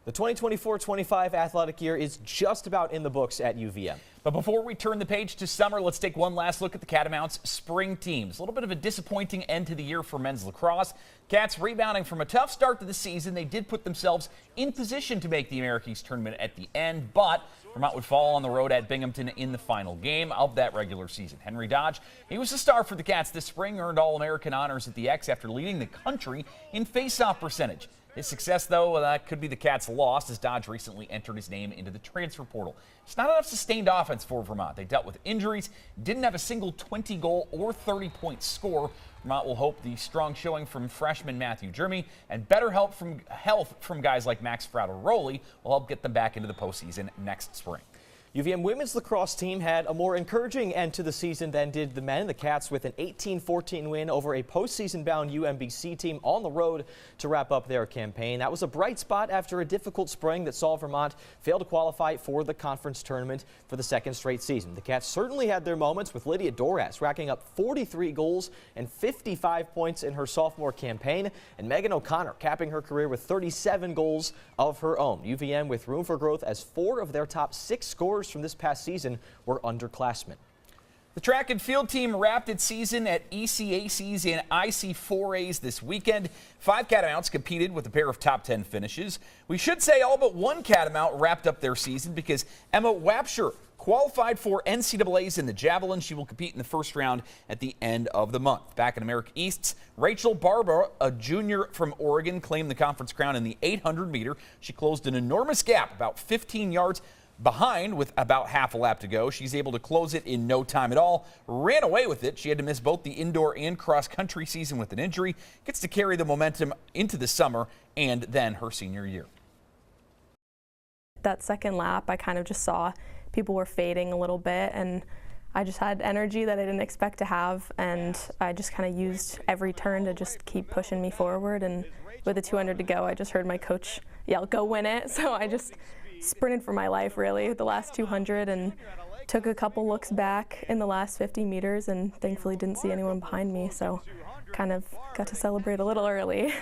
The 2024-25 athletic year is just about in the books at UVM. But before we turn the page to summer, let's take one last look at the Catamounts' spring teams. A little bit of a disappointing end to the year for men's lacrosse. Cats rebounding from a tough start to the season. They did put themselves in position to make the American East tournament at the end, but Vermont would fall on the road at Binghamton in the final game of that regular season. Henry Dodge, he was a star for the Cats this spring, earned All-American honors at the X after leading the country in face-off percentage. His success, though, that could be the Cats' loss as Dodge recently entered his name into the transfer portal. It's not enough sustained offense for Vermont. They dealt with injuries, didn't have a single 20-goal or 30-point score. Vermont will hope the strong showing from freshman Matthew Jeremy and better health from guys like Max Frateroli will help get them back into the postseason next spring. UVM women's lacrosse team had a more encouraging end to the season than did the men. The Cats with an 18-14 win over a postseason-bound UMBC team on the road to wrap up their campaign. That was a bright spot after a difficult spring that saw Vermont fail to qualify for the conference tournament for the second straight season. The Cats certainly had their moments, with Lydia Doras racking up 43 goals and 55 points in her sophomore campaign, and Megan O'Connor capping her career with 37 goals of her own. UVM with room for growth as 4 of their top 6 scorers from this past season were underclassmen. The track and field team wrapped its season at ECACs and IC4As this weekend. 5 Catamounts competed with a pair of top 10 finishes. We should say all but 1 Catamount wrapped up their season because Emma Wapsher qualified for NCAAs in the javelin. She will compete in the first round at the end of the month. Back in America East's, Rachel Barber, a junior from Oregon, claimed the conference crown in the 800 meter. She closed an enormous gap, about 15 yards behind with about half a lap to go. She's able to close it in no time at all. Ran away with it. She had to miss both the indoor and cross-country season with an injury. Gets to carry the momentum into the summer and then her senior year. That second lap, I kind of just saw people were fading a little bit, and I just had energy that I didn't expect to have, and I just kind of used every turn to just keep pushing me forward. And with the 200 to go, I just heard my coach yell, "Go win it!" So I just sprinted for my life, really, the last 200, and took a couple looks back in the last 50 meters and thankfully didn't see anyone behind me, so kind of got to celebrate a little early.